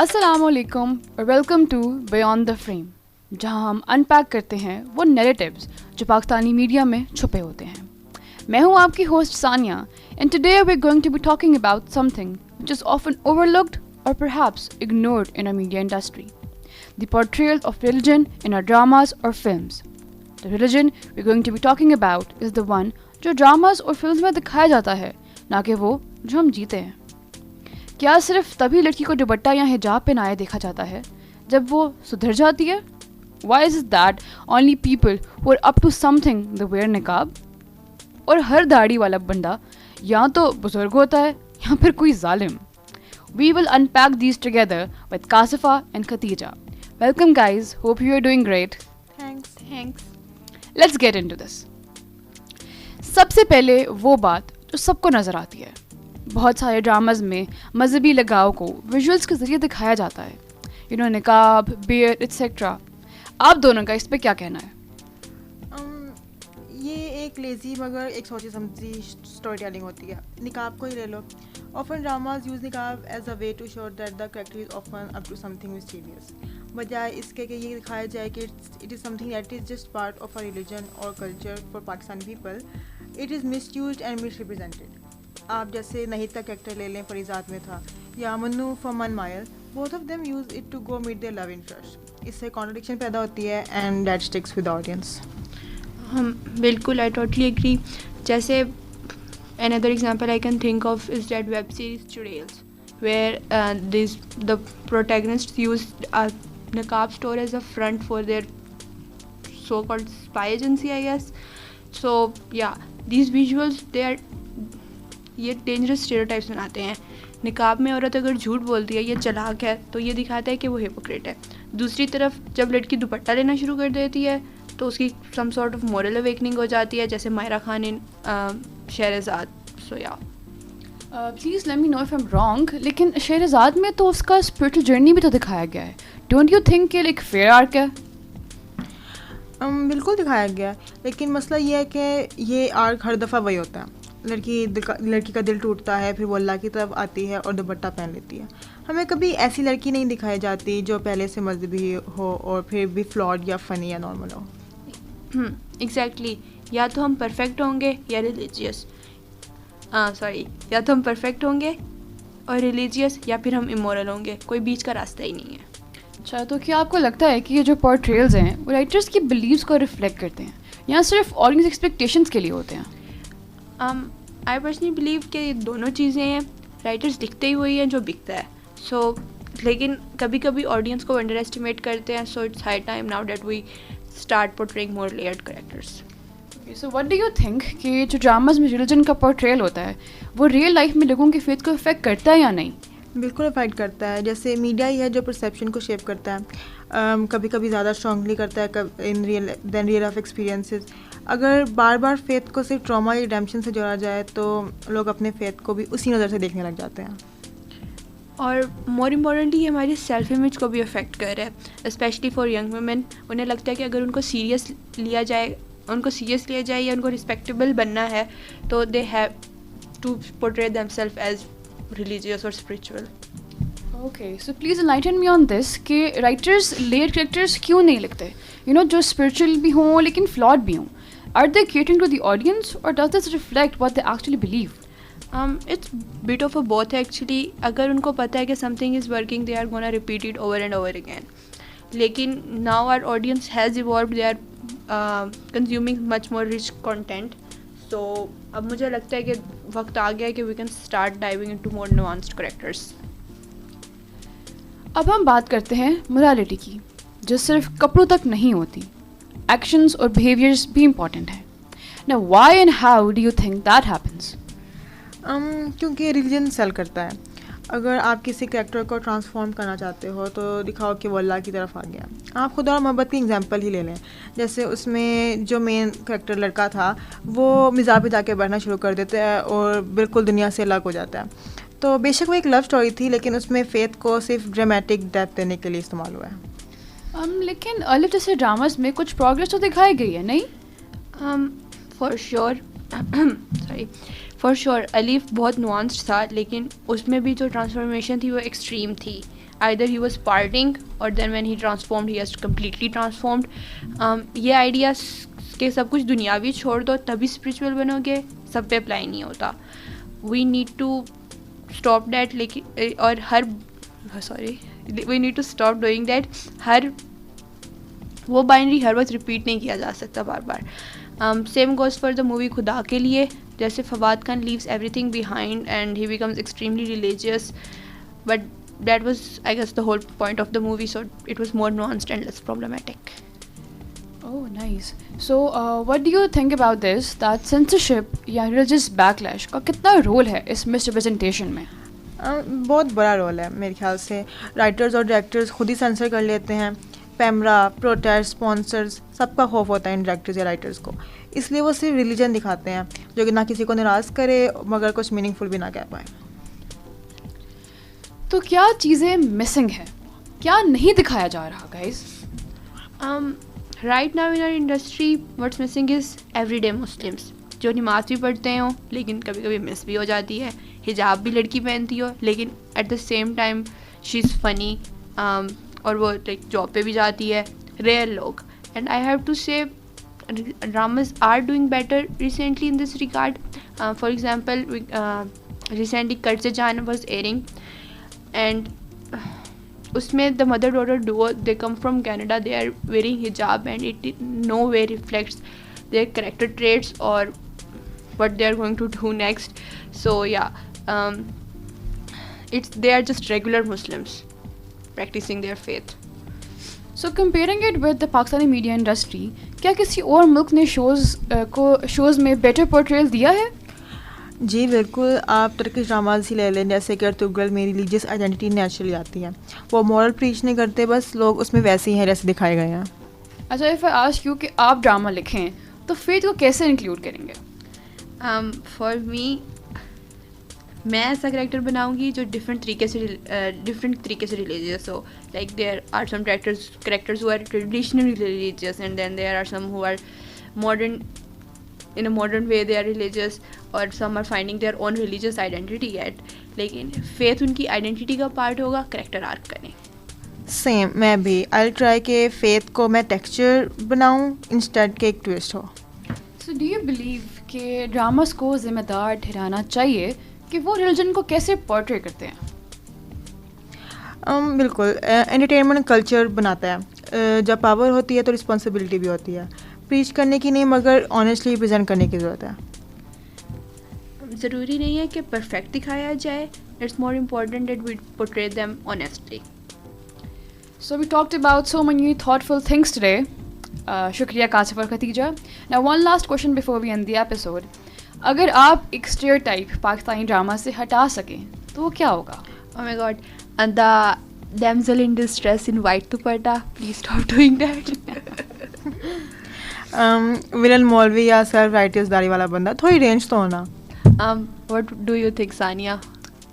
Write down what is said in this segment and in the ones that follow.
अस्सलामुअलैकुम और welcome to beyond the frame, जहां हम अनपैक करते हैं वो नैरेटिव्स जो पाकिस्तानी मीडिया में छुपे होते हैं। मैं हूं आपकी host Sania and today we are going to be talking about something which is often overlooked or perhaps ignored in our media industry: the portrayal of religion in our dramas or films. The religion we're going to be talking about is the one जो dramas और films में दिखाया जाता है, ना कि वो जो हम जीते हैं। क्या सिर्फ तभी लड़की को दुपट्टा या हिजाब पहनाए देखा जाता है जब वो सुधर जाती है? Why is it that only people who are up to something they wear niqab? और हर दाढ़ी वाला बंदा या तो बुजुर्ग होता है या फिर कोई जालिम। We will unpack these together with Kasifa and Khatija. Welcome guys, hope you are doing great. Thanks. Let's get into this. सबसे पहले वो बात जो सबको नज़र आती है, बहुत सारे ड्रामाज में मजहबी लगाव को विजुअल्स के ज़रिए दिखाया जाता है, निकाब, बियर्ड एटसेट्रा। आप दोनों का इस पे क्या कहना है? ये एक लेज़ी मगर एक सोची समझी स्टोरी टेलिंग होती है। निकाब को ही ले लो। Often dramas use niqab as a way to show that the character is often up to something mysterious. बजाय इसके कि ये दिखाया जाए कि it is something that is just part of a religion or culture for Pakistani people, it is misused and misrepresented. आप जैसे नहीद का कैरेक्टर ले लें, फरीजात में था, या Mannu from Manmayal, both of them use it to go meet their love interest. इससे contradiction पैदा होती है and that sticks with the audience. बिल्कुल, I totally agree. जैसे another example I can think of is that web series Churails, where the protagonists used a niqab store as a front for their so-called spy agency, I guess. So yeah, these visuals ये dangerous stereotypes बनाते हैं। निकाब में औरत अगर झूठ बोलती है, ये चालाक है, तो ये दिखाता है कि वो हिपोक्रेट है। दूसरी तरफ जब लड़की दुपट्टा लेना शुरू कर देती है तो उसकी some sort of moral awakening हो जाती है, जैसे मायरा खान इन शहरज़ाद। सो या please let me know if I am wrong, लेकिन शहरज़ाद में तो उसका स्पिरिचुअल जर्नी भी तो दिखाया गया है। डोंट यू थिंक कि लाइक फेयर आर्क है? बिल्कुल दिखाया गया, लेकिन मसला ये है कि ये आर्क हर दफ़ा वही होता है। लड़की का दिल टूटता है, फिर वो अल्लाह की तरफ आती है और दुपट्टा पहन लेती है। हमें कभी ऐसी लड़की नहीं दिखाई जाती जो पहले से मजहबी हो और फिर भी फ्लॉड या फ़नी या नॉर्मल हो। एग्जैक्टली, या तो हम परफेक्ट होंगे या रिलीजियस, या तो हम परफेक्ट होंगे और रिलीजियस, या फिर हम इमोरल होंगे। कोई बीच का रास्ता ही नहीं है। अच्छा, तो क्या आपको लगता है कि ये जो पोर्ट्रेल्स हैं वो राइटर्स की बिलीव्स को रिफ्लेक्ट करते हैं या सिर्फ ऑडियंस एक्सपेक्टेशंस के लिए होते हैं? आई पर्सनली बिलीव कि ये दोनों चीज़ें हैं। राइटर्स लिखते ही वही हैं जो बिकता है। लेकिन कभी कभी ऑडियंस को अंडर एस्टिमेट करते हैं। So it's high time now that we start portraying more layered characters. So what do you think कि जो ड्रामाज में रिलीजन का पोर्ट्रेयल होता है वो रियल लाइफ में लोगों के फेथ को इफेक्ट करता है या नहीं? बिल्कुल इफेक्ट करता है। जैसे मीडिया ही है जो परसेप्शन को शेप करता है। कभी कभी ज़्यादा स्ट्रांगली करता है इन रियल ऑफ एक्सपीरियंसेस। अगर बार बार फेथ को सिर्फ ट्रॉमा या रिडेम्पशन से जोड़ा जाए तो लोग अपने फेथ को भी उसी नज़र से देखने लग जाते हैं। और मोर इम्पॉर्टेंटली हमारी सेल्फ इमेज को भी अफेक्ट कर रहा है, स्पेशली फॉर यंग वुमेन। उन्हें लगता है कि अगर उनको सीरियस लिया जाए या उनको रिस्पेक्टेबल बनना है तो they have to portray themselves as religious और spiritual. Okay, so please enlighten me on this कि राइटर्स लेयर कैरेक्टर्स क्यों नहीं लिखते जो स्पिरिचुअल भी हों लेकिन फ्लॉड भी हों? Are they catering to the audience और does this reflect what they actually believe? It's bit of a both actually. अगर उनको पता है कि something is working, they are gonna repeat it over and over again. लेकिन now our audience has evolved, they are consuming much more rich content. So अब मुझे लगता है कि वक्त आ गया है कि we can start diving into more nuanced characters. अब हम बात करते हैं मोरालिटी की, जो सिर्फ कपड़ों तक नहीं होती, एक्शंस और बिहेवियर्स भी इम्पॉर्टेंट है। Now why and how do you think that happens? क्योंकि रिलीजन सेल करता है। अगर आप किसी कैरेक्टर को ट्रांसफॉर्म करना चाहते हो तो दिखाओ कि वो अल्लाह की तरफ आ गया। आप खुदा और मोहब्बत की एग्जांपल ही ले लें। जैसे उसमें जो मेन कैरेक्टर लड़का था वो मिज़ाज पे जाके बढ़ना शुरू कर देता है और बिल्कुल दुनिया से अलग हो जाता है। तो बेशक वो एक लव स्टोरी थी, लेकिन उसमें फेथ को सिर्फ ड्रामेटिक डेप्थ देने के लिए इस्तेमाल हुआ है। लेकिन अलिफ जैसे ड्रामास में कुछ प्रोग्रेस तो दिखाई गई है, नहीं? फॉर श्योर अलीफ बहुत नुआंस्ड था, लेकिन उसमें भी जो ट्रांसफॉर्मेशन थी वो एक्सट्रीम थी। either he was partying or then when he transformed he has completely transformed. ये आइडियाज़ के सब कुछ दुनियावी छोड़ दो तभी स्पिरिचुअल बनोगे, सब पे अप्लाई नहीं होता. We need to stop that. लेकिन और we need to stop doing that. वो बाइनरी हर वक्त रिपीट नहीं किया जा सकता बार बार. Same goes for the movie Khuda Kay Liye. जैसे Fawad Khan leaves everything behind and he becomes extremely religious, but that was, I guess, the whole point of the movie, so it was more nuanced and less problematic. Oh, nice. So, what do you think about this, that censorship या religious backlash का कितना role है इस misrepresentation में? बहुत बड़ा role है मेरे ख्याल से. राइटर्स और डायरेक्टर्स खुद ही सेंसर कर लेते हैं. पैमरा, प्रोटेस्ट, स्पॉन्सर्स, सबका खौफ होता है इन डायरेक्टर्स या राइटर्स को, इसलिए वो सिर्फ रिलीजन दिखाते हैं जो कि ना किसी को निराश करे मगर कुछ मीनिंगफुल भी ना कह पाए. तो क्या चीज़ें मिसिंग है, क्या नहीं दिखाया जा रहा guys? Right now in our industry what's missing is everyday Muslims जो नमाज भी पढ़ते हो लेकिन कभी कभी मिस भी हो जाती है. हिजाब भी लड़की पहनती हो लेकिन at the same time she is funny, और वो लाइक जॉब पे भी जाती है. रेयर लोग. एंड आई हैव टू से dramas are doing better recently in this regard. For example, recently Karze Jaan was airing, and उसमें the mother daughter duo, they come from Canada, they are wearing hijab and it no way reflects their character traits or what they are going to do next. So yeah, they are just regular Muslims practicing their faith. So comparing it with the Pakistani media industry, क्या किसी और मुल्क ने shows में better portrayal दिया है? जी बिल्कुल. आप टर्किश ड्रामाज ही ले लें, जैसे कि अर्तुगरल में रिलीजियस आइडेंटिटी नेचुरली आती है. वो मॉरल प्रीच नहीं करते, बस लोग उसमें वैसे ही हैं जैसे दिखाए गए हैं. अच्छा, इफ़ आई आस्क यू कि आप ड्रामा लिखें तो फेथ को कैसे इंक्लूड करेंगे? फॉर मी, मैं ऐसा करेक्टर बनाऊंगी जो डिफरेंट तरीके से रिलीजियस हो. Like there are some characters who are traditionally religious and then there are some who are modern, in a modern way they are religious, or some are finding their own religious identity yet. लेकिन faith उनकी identity का part होगा, character arc का नहीं. Same, मैं भी I'll try के faith को मैं texture बनाऊँ इंस्टेड के एक twist हो. So do you believe कि ड्रामास को जिम्मेदार ठहराना चाहिए कि वो रिलीजन को कैसे पोर्ट्रे करते हैं? बिल्कुल. एंटरटेनमेंट कल्चर बनाता है. जब पावर होती है तो रिस्पॉन्सिबिलिटी भी होती है. प्रीच करने की नहीं मगर ऑनेस्टली प्रेजेंट करने की ज़रूरत है. ज़रूरी नहीं है कि परफेक्ट दिखाया जाए. It's more important that we portray them honestly. So we talked about so many thoughtful things today. शुक्रिया कासिफ और Khadija. Now one last question before we end the episode. अगर आप एक स्टीरियोटाइप पाकिस्तानी ड्रामा से हटा सकें तो वो क्या होगा? Oh my God, and the damsel in distress in white dupatta, please stop doing that. Villain मौलवी या सेल्फ राइटियस दाढ़ी वाला बंदा, थोड़ी रेंज तो होना. What do you think, Sania?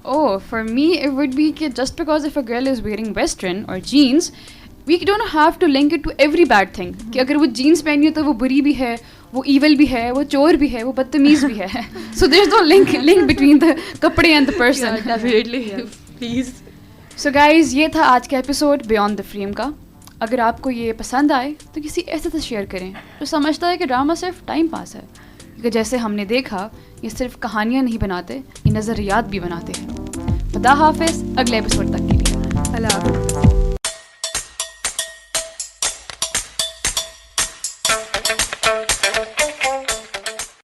Oh, for me it would be कि just because if a girl is wearing western or jeans, we don't have to link it to every bad thing. कि अगर वो jeans पहनी है तो वो बुरी भी है, वो evil भी है, वो चोर भी है, वो बदतमीज़ भी है. So there's no link between the कपड़े and the person. Yeah, definitely. Please. So guys, ये था आज का एपिसोड बियॉन्ड द फ्रेम का. अगर आपको ये पसंद आए तो किसी ऐसे से शेयर करें जो समझता है कि ड्रामा सिर्फ टाइम पास है, क्योंकि जैसे हमने देखा ये सिर्फ कहानियाँ नहीं बनाते, ये नज़रियात भी बनाते हैं. खुदा हाफिज़, अगले एपिसोड तक के लिए. अल्लाह हाफ़िज़.